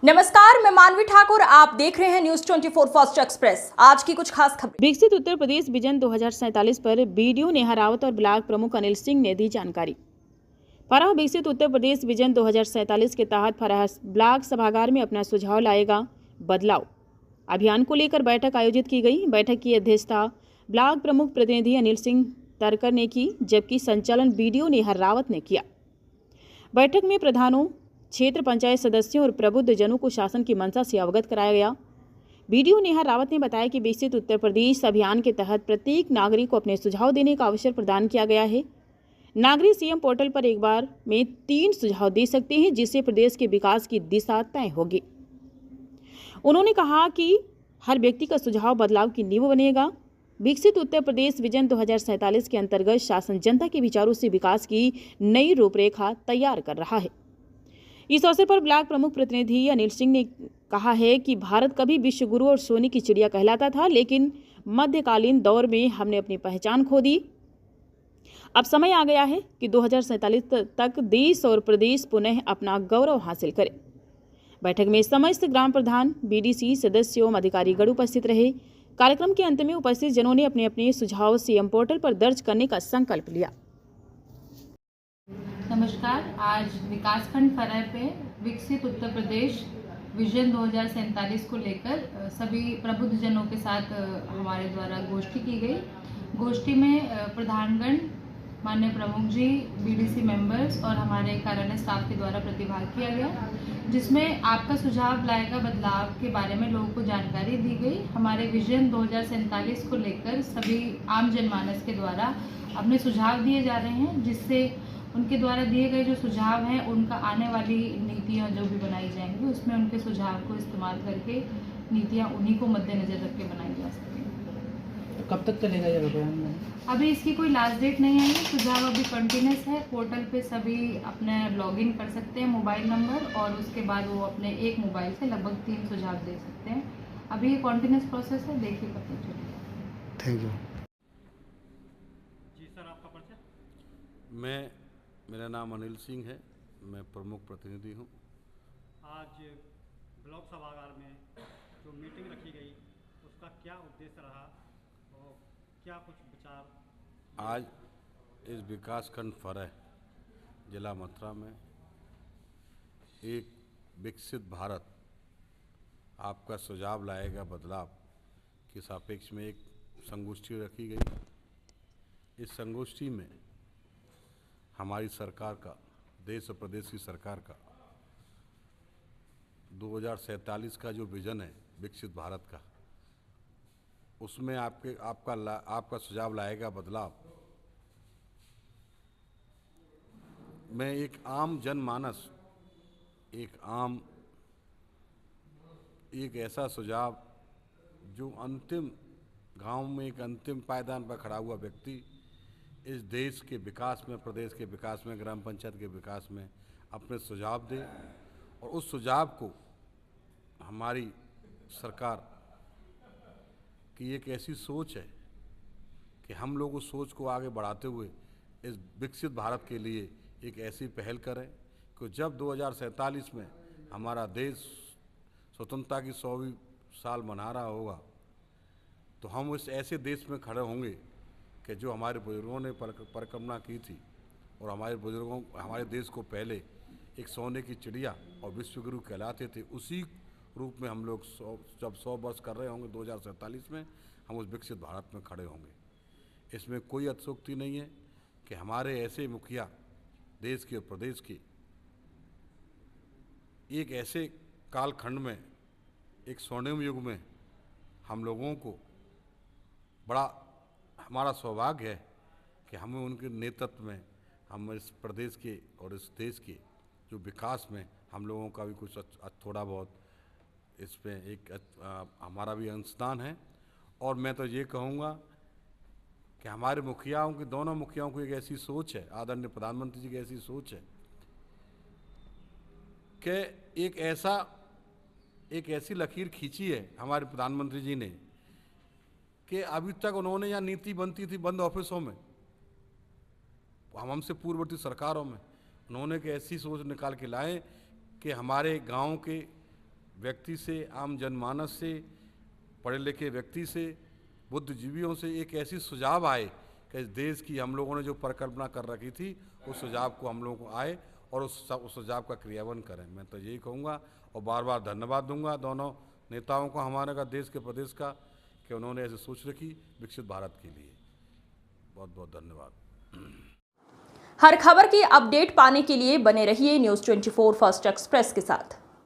नमस्कार, मैं मानवी ठाकुर। आप देख रहे हैं न्यूज 24 फास्ट एक्सप्रेस। आज की कुछ खास खबरें। विकसित उत्तर प्रदेश विजन 2047 पर बीडीओ नेहा रावत और ब्लॉक प्रमुख अनिल सिंह ने दी जानकारी। फराह विकसित उत्तर प्रदेश विजन 2047 के तहत फराह ब्लॉक सभागार में अपना सुझाव लाएगा बदलाव अभियान को लेकर बैठक आयोजित की गई। बैठक की अध्यक्षता ब्लॉक प्रमुख प्रतिनिधि अनिल सिंह तरकर ने की, जबकि संचालन बीडीओ नेहा रावत ने किया। बैठक में प्रधानों, क्षेत्र पंचायत सदस्यों और प्रबुद्ध जनों को शासन की मंशा से अवगत कराया गया। बीडीओ नेहा रावत ने बताया कि विकसित उत्तर प्रदेश अभियान के तहत प्रत्येक नागरिक को अपने सुझाव देने का अवसर प्रदान किया गया है। नागरिक सीएम पोर्टल पर एक बार में 3 सुझाव दे सकते हैं, जिससे प्रदेश के विकास की दिशा तय होगी। उन्होंने कहा कि हर व्यक्ति का सुझाव बदलाव की नींव बनेगा। विकसित उत्तर प्रदेश विजन 2047 के अंतर्गत शासन जनता के विचारों से विकास की नई रूपरेखा तैयार कर रहा है। इस अवसर पर ब्लॉक प्रमुख प्रतिनिधि अनिल सिंह ने कहा है कि भारत कभी विश्व गुरु और सोने की चिड़िया कहलाता था, लेकिन मध्यकालीन दौर में हमने अपनी पहचान खो दी। अब समय आ गया है कि 2047 तक देश और प्रदेश पुनः अपना गौरव हासिल करे। बैठक में समस्त ग्राम प्रधान, बीडीसी सदस्य एवं अधिकारीगण उपस्थित रहे। कार्यक्रम के अंत में उपस्थित जनों ने अपने अपने सुझाव सीएम पोर्टल पर दर्ज करने का संकल्प लिया। नमस्कार। आज विकासखंड फरह पे विकसित उत्तर प्रदेश विजन 2047 को लेकर सभी प्रबुद्ध जनों के साथ हमारे द्वारा गोष्ठी की गई। गोष्ठी में प्रधानगण, माननीय प्रमुख जी, बीडीसी मेंबर्स और हमारे कार्यालय स्टाफ के द्वारा प्रतिभाग किया गया, जिसमें आपका सुझाव लाएगा बदलाव के बारे में लोगों को जानकारी दी गई। हमारे विजन 2047 को लेकर सभी आम जनमानस के द्वारा अपने सुझाव दिए जा रहे हैं, जिससे उनके द्वारा दिए गए जो सुझाव हैं उनका आने वाली नीतियां जो भी बनाई जाएंगी उसमें उनके सुझाव को इस्तेमाल करके नीतियां उन्हीं को मद्देनजर रख के बनाई जा सकें। तो कब तक चलेगा ये अभियान? अभी इसकी कोई लास्ट डेट नहीं आई है। सुझाव अभी कंटिन्यूस है। पोर्टल पे सभी अपने लॉगिन कर सकते हैं मोबाइल नंबर, और उसके बाद वो अपने एक मोबाइल से लगभग 3 सुझाव दे सकते हैं। अभी ये कंटिन्यूस प्रोसेस है, देखिए कब तक चलेगा। Thank you. जी सर, आपका परिचय? मेरा नाम अनिल सिंह है, मैं प्रमुख प्रतिनिधि हूँ। आज ब्लॉक सभागार में जो मीटिंग रखी गई उसका क्या उद्देश्य रहा और क्या कुछ विचार? आज इस विकासखंड फरह जिला मथुरा में एक विकसित भारत आपका सुझाव लाएगा बदलाव के सापेक्ष में एक संगोष्ठी रखी गई। इस संगोष्ठी में हमारी सरकार का, देश और प्रदेश की सरकार का 2047 का जो विजन है विकसित भारत का, उसमें आपका सुझाव लाएगा बदलाव में एक आम जनमानस, एक ऐसा सुझाव जो अंतिम गांव में एक अंतिम पायदान पर खड़ा हुआ व्यक्ति इस देश के विकास में, प्रदेश के विकास में, ग्राम पंचायत के विकास में अपने सुझाव दे, और उस सुझाव को हमारी सरकार की एक ऐसी सोच है कि हम लोग उस सोच को आगे बढ़ाते हुए इस विकसित भारत के लिए एक ऐसी पहल करें कि जब 2047 में हमारा देश स्वतंत्रता की 100वीं साल मना रहा होगा, तो हम उस ऐसे देश में खड़े होंगे कि जो हमारे बुजुर्गों ने परिकल्पना की थी, और हमारे देश को पहले एक सोने की चिड़िया और विश्वगुरु कहलाते थे, उसी रूप में हम लोग जब 100 वर्ष कर रहे होंगे 2047 में, हम उस विकसित भारत में खड़े होंगे। इसमें कोई अतिशयोक्ति नहीं है कि हमारे ऐसे मुखिया देश के और प्रदेश के एक ऐसे कालखंड में, एक स्वर्णिम युग में हम लोगों को बड़ा हमारा सौभाग्य है कि हमें उनके नेतृत्व में हम इस प्रदेश के और इस देश के जो विकास में हम लोगों का भी कुछ थोड़ा बहुत इसमें एक हमारा भी अंशदान है। और मैं तो ये कहूँगा कि हमारे मुखियाओं की, दोनों मुखियाओं की एक ऐसी सोच है, आदरणीय प्रधानमंत्री जी की ऐसी सोच है कि एक ऐसी लकीर खींची है हमारे प्रधानमंत्री जी ने कि अभी तक उन्होंने यहाँ नीति बनती थी बंद ऑफिसों में, हमसे पूर्ववर्ती सरकारों में, उन्होंने एक ऐसी सोच निकाल के लाए कि हमारे गांव के व्यक्ति से, आम जनमानस से, पढ़े लिखे व्यक्ति से, बुद्धिजीवियों से एक ऐसी सुझाव आए कि इस देश की हम लोगों ने जो परिकल्पना कर रखी थी उस सुझाव को हम लोगों को आए और उस सुझाव का क्रियान्वयन करें। मैं तो यही कहूँगा और बार बार धन्यवाद दूंगा दोनों नेताओं को हमारे का, देश के प्रदेश का, कि उन्होंने ऐसी सोच रखी विकसित भारत के लिए। बहुत बहुत धन्यवाद। हर खबर की अपडेट पाने के लिए बने रहिए न्यूज़ 24 फर्स्ट एक्सप्रेस के साथ।